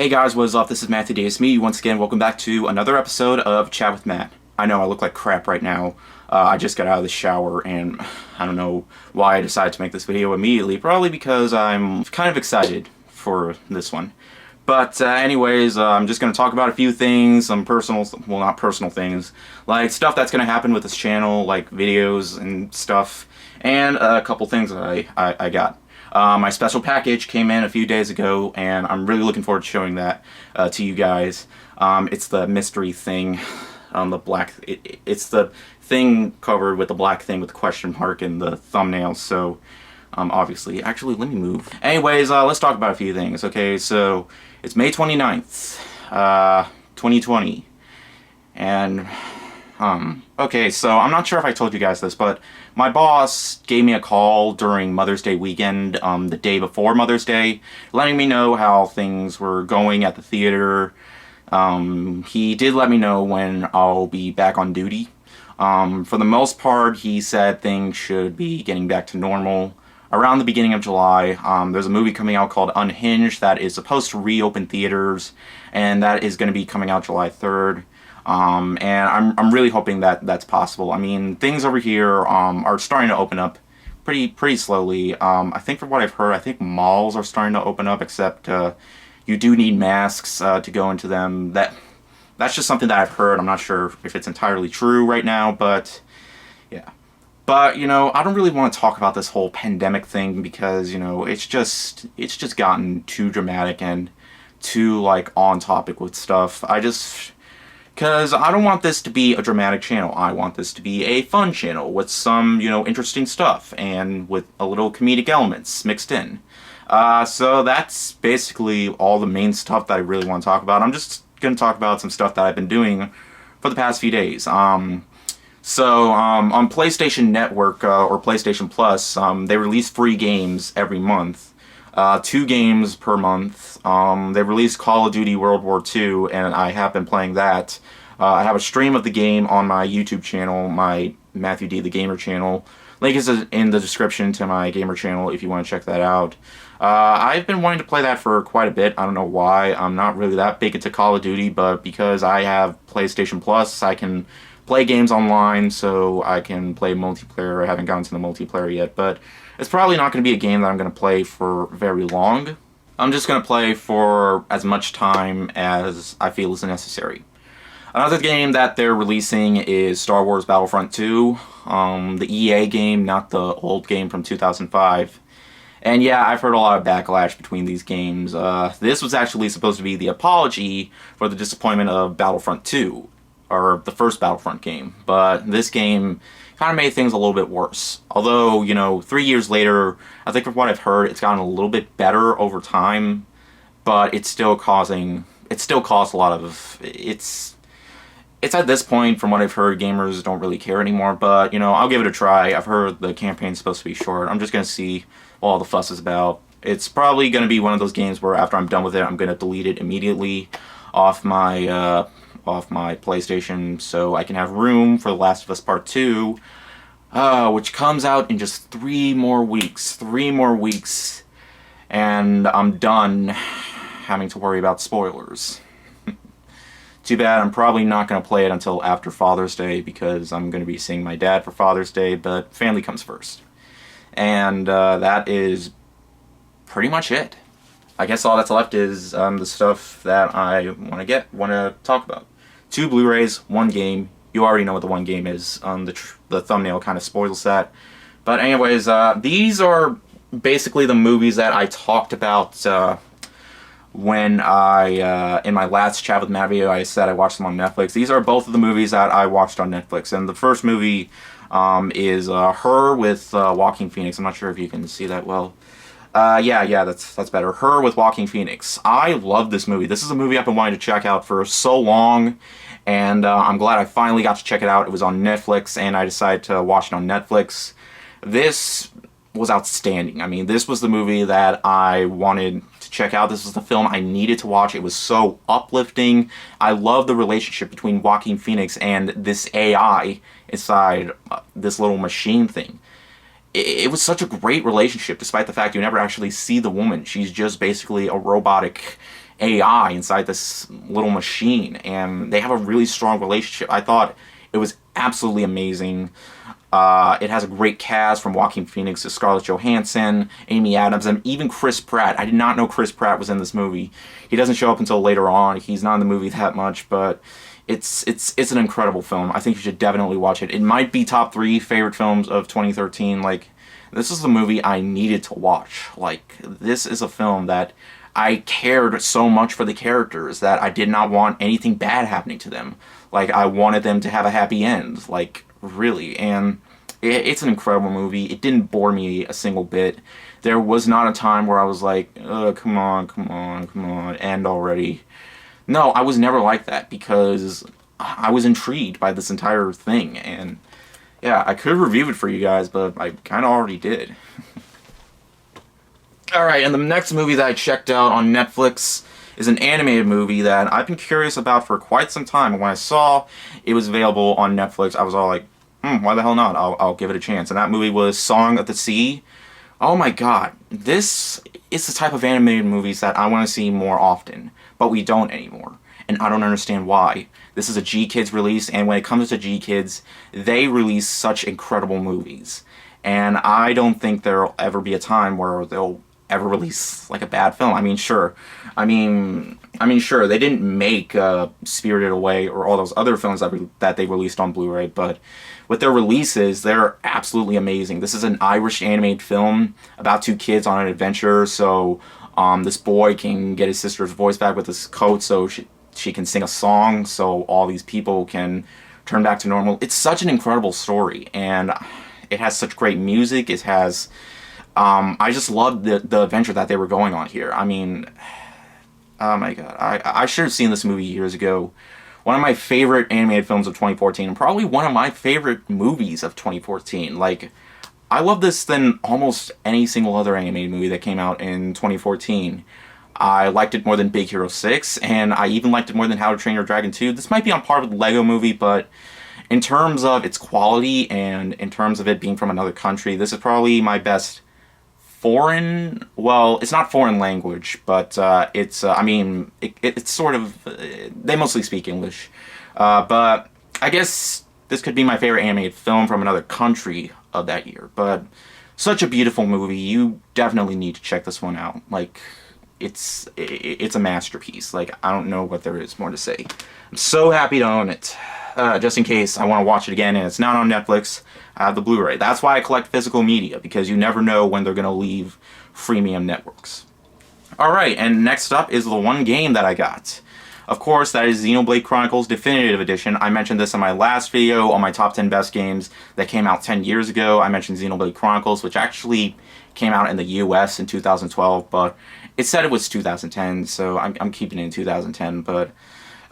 Hey guys, what is up? This is Matthew Davis. Me once again. Welcome back to another episode of Chat with Matt. I know I look like crap right now. I just got out of the shower and I don't know why I decided to make this video immediately. Probably because I'm kind of excited for this one. But anyways, I'm just going to talk about a few things, some personal, well not personal things, like stuff that's going to happen with this channel, like videos and stuff, and a couple things that I got. My special package came in a few days ago, and I'm really looking forward to showing that to you guys. It's the mystery thing, the black. It's the thing covered with the black thing with the question mark in the thumbnail. So, obviously, actually, let me move. Anyways, let's talk about a few things. Okay, so it's May 29th, 2020, and okay, so I'm not sure if I told you guys this, but my boss gave me a call during Mother's Day weekend, the day before Mother's Day, letting me know how things were going at the theater. He did let me know when I'll be back on duty. For the most part, he said things should be getting back to normal around the beginning of July. There's a movie coming out called Unhinged that is supposed to reopen theaters, and that is going to be coming out July 3rd. And I'm really hoping that that's possible. I mean, things over here are starting to open up pretty slowly. I think from what I've heard, I think malls are starting to open up, except you do need masks to go into them. That's just something that I've heard. I'm not sure if it's entirely true right now, but yeah. But, you know, I don't really want to talk about this whole pandemic thing because, you know, it's just gotten too dramatic and too, like, on topic with stuff. Because I don't want this to be a dramatic channel. I want this to be a fun channel with some, you know, interesting stuff and with a little comedic elements mixed in. So that's basically all the main stuff that I really want to talk about. I'm just going to talk about some stuff that I've been doing for the past few days. On PlayStation Network or PlayStation Plus, they release free games every month. 2 games per month. They released Call of Duty World War II, and I have been playing that. I have a stream of the game on my YouTube channel, my Matthew D. the Gamer channel. Link is in the description to my gamer channel if you want to check that out. I've been wanting to play that for quite a bit. I don't know why. I'm not really that big into Call of Duty, but because I have PlayStation Plus, I can play games online, so I can play multiplayer. I haven't gotten to the multiplayer yet, but it's probably not going to be a game that I'm going to play for very long. I'm just going to play for as much time as I feel is necessary. Another game that they're releasing is Star Wars Battlefront 2, the EA game, not the old game from 2005. And yeah, I've heard a lot of backlash between these games. This was actually supposed to be the apology for the disappointment of Battlefront 2, or the first Battlefront game, but this game kind of made things a little bit worse. Although, you know, 3 years later, I think from what I've heard, it's gotten a little bit better over time, but it's still caused a lot of, it's at this point, from what I've heard, gamers don't really care anymore, but, you know, I'll give it a try. I've heard the campaign's supposed to be short. I'm just going to see what all the fuss is about. It's probably going to be one of those games where after I'm done with it, I'm going to delete it immediately off my PlayStation so I can have room for The Last of Us Part 2, which comes out in just 3 more weeks. 3 more weeks, and I'm done having to worry about spoilers. Too bad I'm probably not going to play it until after Father's Day because I'm going to be seeing my dad for Father's Day, but family comes first. And that is pretty much it. I guess all that's left is the stuff that I want to talk about. 2 Blu-rays, 1 game. You already know what the 1 game is. The thumbnail kind of spoils that. But anyways, these are basically the movies that I talked about when in my last Chat with Matt video, I said I watched them on Netflix. These are both of the movies that I watched on Netflix. And the first movie is Her with Joaquin Phoenix. I'm not sure if you can see that well. Yeah, that's better. Her with Joaquin Phoenix. I love this movie. This is a movie I've been wanting to check out for so long, and I'm glad I finally got to check it out. It was on Netflix, and I decided to watch it on Netflix. This was outstanding. I mean, this was the movie that I wanted to check out. This was the film I needed to watch. It was so uplifting. I love the relationship between Joaquin Phoenix and this AI inside this little machine thing. It was such a great relationship, despite the fact you never actually see the woman. She's just basically a robotic AI inside this little machine, and they have a really strong relationship. I thought it was absolutely amazing. It has a great cast from Joaquin Phoenix to Scarlett Johansson, Amy Adams, and even Chris Pratt. I did not know Chris Pratt was in this movie. He doesn't show up until later on. He's not in the movie that much, but it's an incredible film. I think you should definitely watch it. It might be top 3 favorite films of 2013. Like, this is the movie I needed to watch. Like, this is a film that I cared so much for the characters that I did not want anything bad happening to them. Like, I wanted them to have a happy end. Like, really. And it's an incredible movie. It didn't bore me a single bit. There was not a time where I was like, come on, end already. No, I was never like that because I was intrigued by this entire thing. And yeah, I could review it for you guys, but I kind of already did. Alright, and the next movie that I checked out on Netflix is an animated movie that I've been curious about for quite some time. And when I saw it was available on Netflix, I was all like, why the hell not? I'll give it a chance. And that movie was Song of the Sea. Oh my god. This is the type of animated movies that I want to see more often, but we don't anymore. And I don't understand why. This is a G-Kids release, and when it comes to G-Kids, they release such incredible movies. And I don't think there'll ever be a time where they'll ever release like a bad film. I mean, sure. Sure, they didn't make Spirited Away or all those other films that they released on Blu-ray, but with their releases, they're absolutely amazing. This is an Irish animated film about 2 kids on an adventure, so this boy can get his sister's voice back with his coat so she can sing a song so all these people can turn back to normal. It's such an incredible story, and it has such great music. It has... I just loved the adventure that they were going on here. I mean... Oh my god, I should have seen this movie years ago. One of my favorite animated films of 2014, and probably one of my favorite movies of 2014. Like, I love this than almost any single other animated movie that came out in 2014. I liked it more than Big Hero 6, and I even liked it more than How to Train Your Dragon 2. This might be on par with the Lego Movie, but in terms of its quality and in terms of it being from another country, this is probably my best foreign, well, it's not foreign language, but it's sort of, they mostly speak English, but I guess this could be my favorite animated film from another country of that year. But such a beautiful movie. You definitely need to check this one out. Like, it's a masterpiece. Like, I don't know what there is more to say. I'm so happy to own it. Just in case I want to watch it again and it's not on Netflix, I have the Blu-ray. That's why I collect physical media, because you never know when they're going to leave freemium networks. Alright, and next up is the one game that I got. Of course, that is Xenoblade Chronicles Definitive Edition. I mentioned this in my last video on my top 10 best games that came out 10 years ago. I mentioned Xenoblade Chronicles, which actually came out in the US in 2012, but it said it was 2010, so I'm keeping it in 2010. But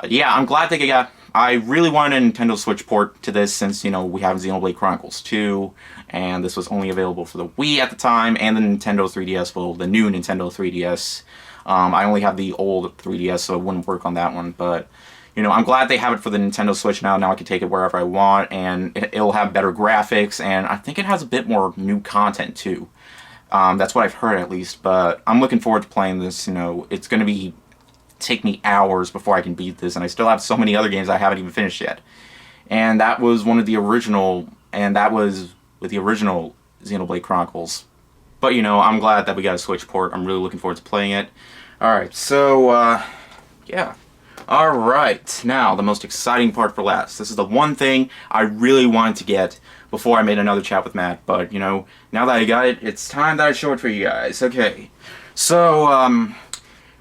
yeah, I'm glad they got... I really wanted a Nintendo Switch port to this since, you know, we have Xenoblade Chronicles 2, and this was only available for the Wii at the time, and the Nintendo 3DS, well, the new Nintendo 3DS. I only have the old 3DS, so it wouldn't work on that one, but, you know, I'm glad they have it for the Nintendo Switch now. Now I can take it wherever I want, and it'll have better graphics, and I think it has a bit more new content, too. That's what I've heard, at least, but I'm looking forward to playing this. You know, it's going to take me hours before I can beat this, and I still have so many other games I haven't even finished yet. And that was one of the original, and that was with the original Xenoblade Chronicles. But, you know, I'm glad that we got a Switch port. I'm really looking forward to playing it. Alright, so, yeah. Alright, now, the most exciting part for last. This is the one thing I really wanted to get before I made another chat with Matt, but, you know, now that I got it, it's time that I show it for you guys. Okay, so,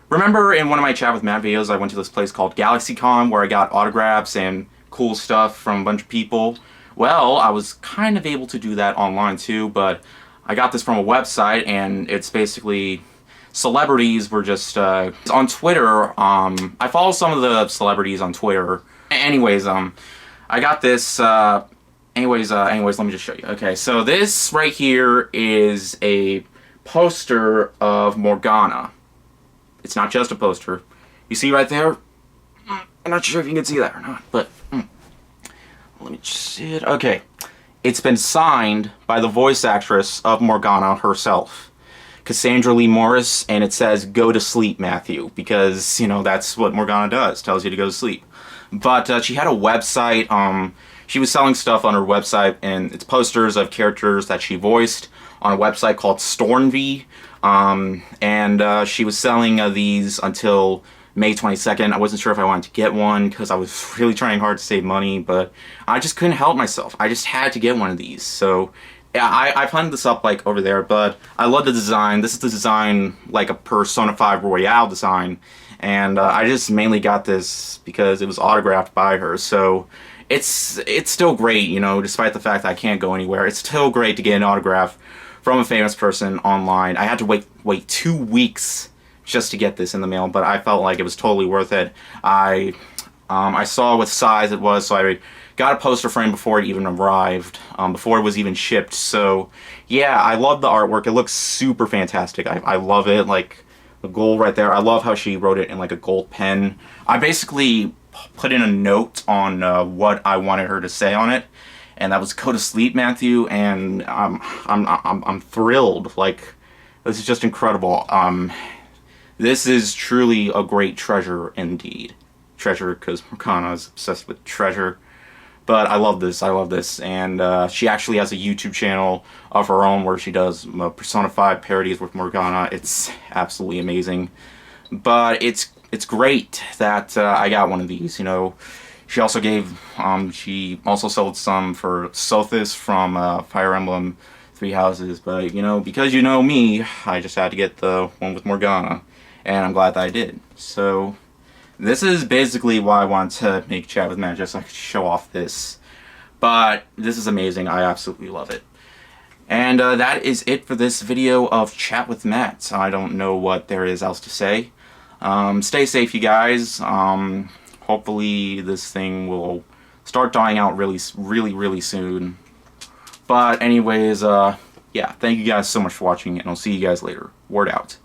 remember in one of my Chat with Matt videos, I went to this place called GalaxyCon where I got autographs and cool stuff from a bunch of people? Well, I was kind of able to do that online too, but I got this from a website, and it's basically celebrities were just on Twitter. I follow some of the celebrities on Twitter. Anyways, I got this. Anyways, let me just show you. Okay, so this right here is a poster of Morgana. It's not just a poster. You see right there? I'm not sure if you can see that or not, but let me just see it. Okay. It's been signed by the voice actress of Morgana herself. Cassandra Lee Morris, and it says, "Go to sleep, Matthew," because, you know, that's what Morgana does, tells you to go to sleep. But she had a website. She was selling stuff on her website, and it's posters of characters that she voiced on a website called Stornvy. And she was selling these until May 22nd. I wasn't sure if I wanted to get one because I was really trying hard to save money, but I just couldn't help myself. I just had to get one of these. So yeah, I planted this up like over there, but I love the design. This is the design, like a Persona 5 Royale design, and I just mainly got this because it was autographed by her. So it's still great, you know, despite the fact that I can't go anywhere. It's still great to get an autograph from a famous person online. I had to wait 2 weeks just to get this in the mail, but I felt like it was totally worth it. I saw what size it was, so I got a poster frame before it even arrived, before it was even shipped. So yeah, I love the artwork. It looks super fantastic. I love it, like the gold right there. I love how she wrote it in like a gold pen. I basically put in a note on what I wanted her to say on it, and that was "Go to sleep, Matthew." And I'm thrilled. Like, this is just incredible. This is truly a great treasure indeed. Treasure, because Morgana is obsessed with treasure. But I love this. I love this. And she actually has a YouTube channel of her own where she does Persona 5 parodies with Morgana. It's absolutely amazing. But it's great that I got one of these. You know, she also she also sold some for Sothis from Fire Emblem Three Houses. But, you know, because you know me, I just had to get the one with Morgana. And I'm glad that I did. So this is basically why I wanted to make Chat with Matt, just so I could show off this. But this is amazing. I absolutely love it. And that is it for this video of Chat with Matt. I don't know what there is else to say. Stay safe, you guys. Hopefully this thing will start dying out really soon. But anyways, yeah, thank you guys so much for watching, and I'll see you guys later. Word out.